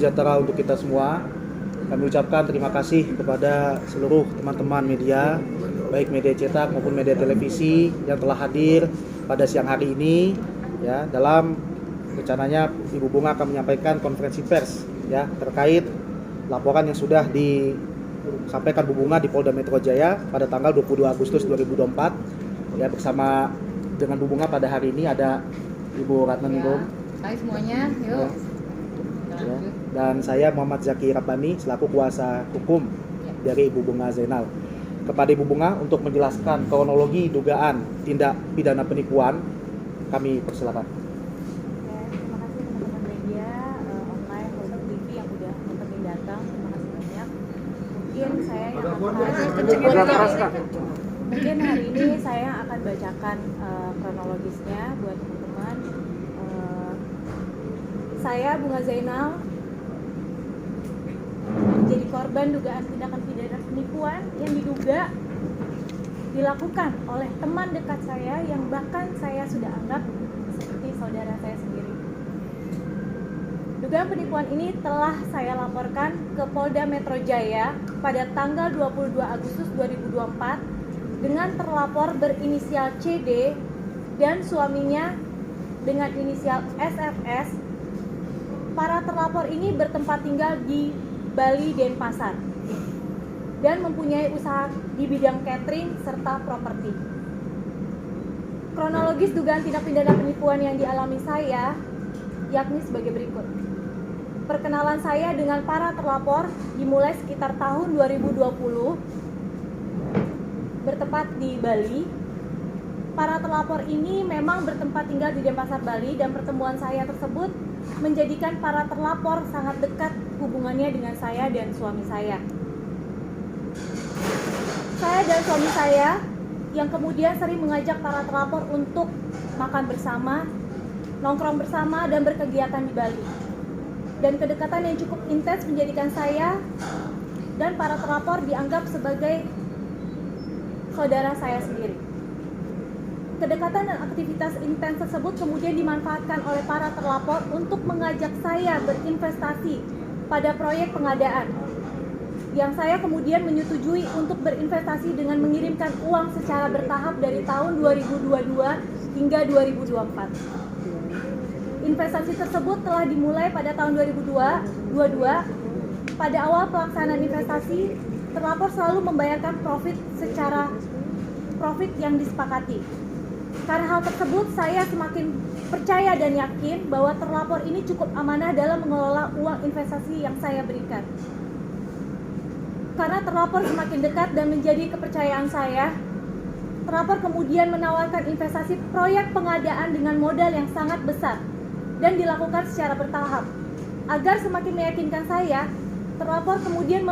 sejahtera untuk kita semua. Kami ucapkan terima kasih kepada seluruh teman-teman media, baik media cetak maupun media televisi yang telah hadir pada siang hari ini. Ya, dalam rencananya Ibu Bunga akan menyampaikan konferensi pers ya terkait laporan yang sudah disampaikan Bu Bunga di Polda Metro Jaya pada tanggal 22 Agustus 2024. Ya, bersama dengan Bu Bunga pada hari ini ada Ibu Ratna Ningrum. Hai semuanya, yuk. Ya, dan saya Muhammad Zaki Rabbani selaku kuasa hukum dari Ibu Bunga Zainal. Kepada Ibu Bunga untuk menjelaskan kronologi dugaan tindak pidana penipuan, kami persilakan. Terima kasih teman-teman media online maupun TV yang udah nonton datang. Terima kasih banyak. Mungkin hari ini saya akan bacakan kronologisnya buat teman-teman. Saya Bunga Zainal menjadi korban dugaan tindakan pidana penipuan yang diduga dilakukan oleh teman dekat saya yang bahkan saya sudah anggap seperti saudara saya sendiri. Dugaan penipuan ini telah saya laporkan ke Polda Metro Jaya pada tanggal 22 Agustus 2024 dengan terlapor berinisial CD dan suaminya dengan inisial SFS. Para terlapor ini bertempat tinggal di Bali, Denpasar dan mempunyai usaha di bidang catering serta properti. Kronologis dugaan tindak pidana penipuan yang dialami saya yakni sebagai berikut. Perkenalan saya dengan para terlapor dimulai sekitar tahun 2020 bertempat di Bali. Para terlapor ini memang bertempat tinggal di Denpasar, Bali, dan pertemuan saya tersebut menjadikan para terlapor sangat dekat hubungannya dengan saya dan suami saya. Saya dan suami saya yang kemudian sering mengajak para terlapor untuk makan bersama, nongkrong bersama, dan berkegiatan di Bali. Dan kedekatan yang cukup intens menjadikan saya dan para terlapor dianggap sebagai saudara saya sendiri. Kedekatan dan aktivitas intens tersebut kemudian dimanfaatkan oleh para terlapor untuk mengajak saya berinvestasi pada proyek pengadaan, yang saya kemudian menyetujui untuk berinvestasi dengan mengirimkan uang secara bertahap dari tahun 2022 hingga 2024. Investasi tersebut telah dimulai pada tahun 2022. Pada awal pelaksanaan investasi, terlapor selalu membayarkan profit yang disepakati. Karena hal tersebut, saya semakin percaya dan yakin bahwa terlapor ini cukup amanah dalam mengelola uang investasi yang saya berikan. Karena terlapor semakin dekat dan menjadi kepercayaan saya, terlapor kemudian menawarkan investasi proyek pengadaan dengan modal yang sangat besar dan dilakukan secara bertahap. Agar semakin meyakinkan saya, terlapor kemudian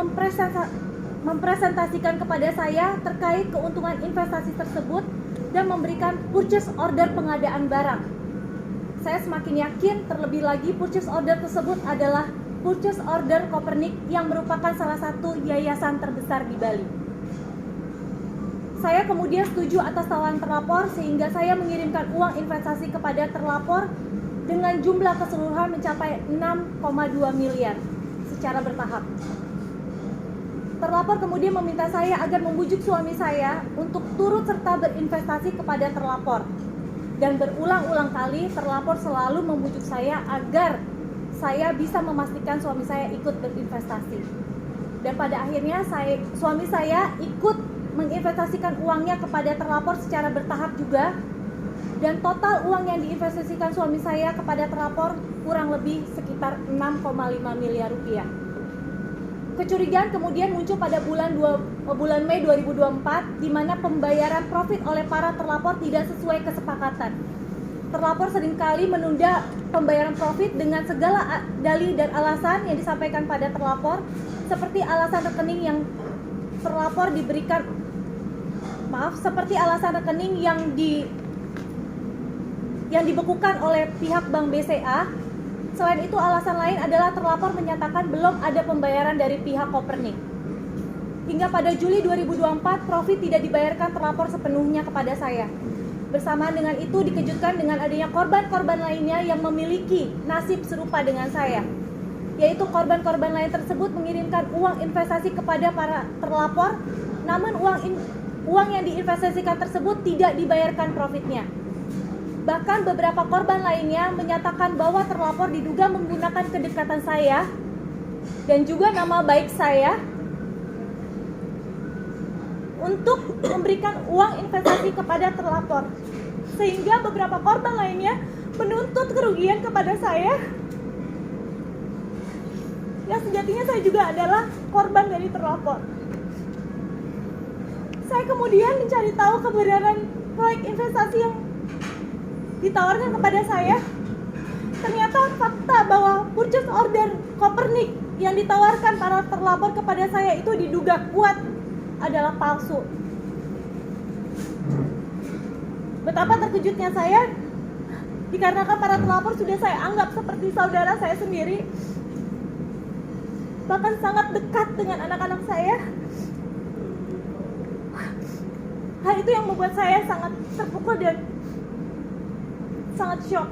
mempresentasikan kepada saya terkait keuntungan investasi tersebut dan memberikan purchase order pengadaan barang. Saya semakin yakin, terlebih lagi purchase order tersebut adalah purchase order Copernic yang merupakan salah satu yayasan terbesar di Bali. Saya kemudian setuju atas tawaran terlapor sehingga saya mengirimkan uang investasi kepada terlapor dengan jumlah keseluruhan mencapai 6,2 miliar secara bertahap. Terlapor kemudian meminta saya agar membujuk suami saya untuk turut serta berinvestasi kepada terlapor. Dan berulang-ulang kali terlapor selalu membujuk saya agar saya bisa memastikan suami saya ikut berinvestasi. Dan pada akhirnya suami saya ikut menginvestasikan uangnya kepada terlapor secara bertahap juga. Dan total uang yang diinvestasikan suami saya kepada terlapor kurang lebih sekitar 6,5 miliar rupiah. Kecurigaan kemudian muncul pada bulan Mei 2024, di mana pembayaran profit oleh para terlapor tidak sesuai kesepakatan. Terlapor seringkali menunda pembayaran profit dengan segala dalih dan alasan yang disampaikan pada terlapor, seperti alasan rekening yang terlapor diberikan, seperti alasan rekening yang dibekukan oleh pihak Bank BCA. Selain itu, alasan lain adalah terlapor menyatakan belum ada pembayaran dari pihak Copernic. Hingga pada Juli 2024, profit tidak dibayarkan terlapor sepenuhnya kepada saya. Bersamaan dengan itu, dikejutkan dengan adanya korban-korban lainnya yang memiliki nasib serupa dengan saya, yaitu korban-korban lain tersebut mengirimkan uang investasi kepada para terlapor, namun uang yang diinvestasikan tersebut tidak dibayarkan profitnya. Bahkan beberapa korban lainnya menyatakan bahwa terlapor diduga menggunakan kedekatan saya dan juga nama baik saya untuk memberikan uang investasi kepada terlapor, sehingga beberapa korban lainnya menuntut kerugian kepada saya yang sejatinya saya juga adalah korban dari terlapor. Saya kemudian mencari tahu kebenaran proyek investasi yang ditawarkan kepada saya. Ternyata fakta bahwa purchase order Copernic yang ditawarkan para terlapor kepada saya itu diduga kuat adalah palsu. Betapa terkejutnya saya, dikarenakan para terlapor sudah saya anggap seperti saudara saya sendiri, bahkan sangat dekat dengan anak-anak saya. Hal itu yang membuat saya sangat terpukul dan sangat shock.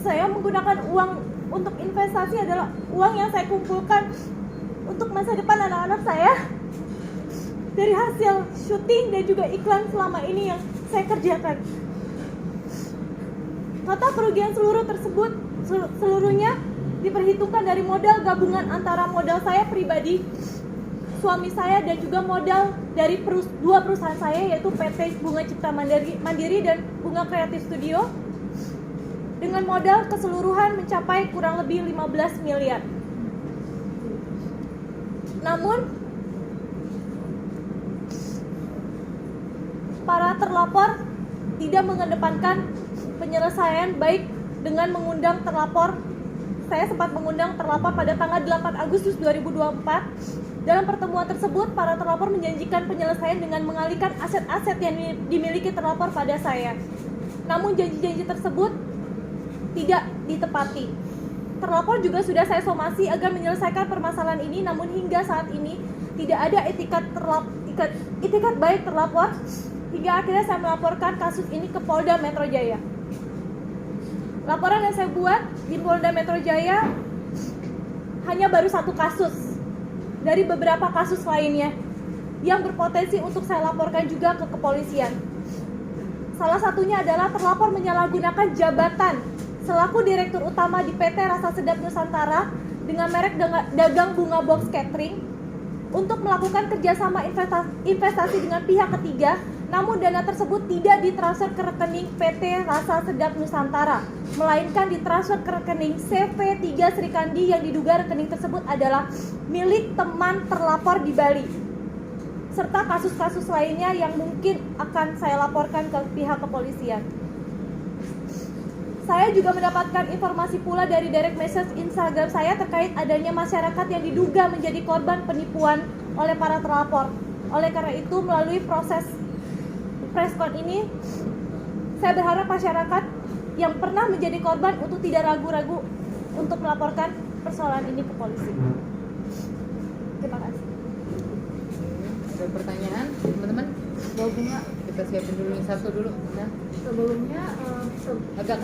Saya menggunakan uang untuk investasi adalah uang yang saya kumpulkan untuk masa depan anak-anak saya dari hasil syuting dan juga iklan selama ini yang saya kerjakan. Total kerugian seluruhnya diperhitungkan dari modal gabungan antara modal saya pribadi, suami saya, dan juga modal dari dua perusahaan saya, yaitu PT Bunga Cipta Mandiri dan Bunga Kreatif Studio, dengan modal keseluruhan mencapai kurang lebih 15 miliar. Namun para terlapor tidak mengedepankan penyelesaian, baik dengan mengundang terlapor. Saya sempat mengundang terlapor pada tanggal 8 Agustus 2024. Dalam pertemuan tersebut, para terlapor menjanjikan penyelesaian dengan mengalihkan aset-aset yang dimiliki terlapor pada saya. Namun janji-janji tersebut tidak ditepati. Terlapor juga sudah saya somasi agar menyelesaikan permasalahan ini, namun hingga saat ini tidak ada itikat baik terlapor, hingga akhirnya saya melaporkan kasus ini ke Polda Metro Jaya. Laporan yang saya buat di Polda Metro Jaya hanya baru satu kasus dari beberapa kasus lainnya yang berpotensi untuk saya laporkan juga ke kepolisian. Salah satunya adalah terlapor menyalahgunakan jabatan selaku Direktur Utama di PT Rasa Sedap Nusantara dengan merek dagang bunga box catering untuk melakukan kerjasama investasi dengan pihak ketiga, namun dana tersebut tidak ditransfer ke rekening PT Rasa Sedap Nusantara, melainkan ditransfer ke rekening CV3 Srikandi yang diduga rekening tersebut adalah milik teman terlapor di Bali, serta kasus-kasus lainnya yang mungkin akan saya laporkan ke pihak kepolisian. Saya juga mendapatkan informasi pula dari direct message Instagram saya terkait adanya masyarakat yang diduga menjadi korban penipuan oleh para terlapor. Oleh karena itu, melalui proses preskon ini, saya berharap masyarakat yang pernah menjadi korban untuk tidak ragu-ragu untuk melaporkan persoalan ini ke polisi. Terima kasih. Ada pertanyaan, teman-teman? Bawa bunga, kita siapin dulu yang satu dulu. Nah, sebelumnya agak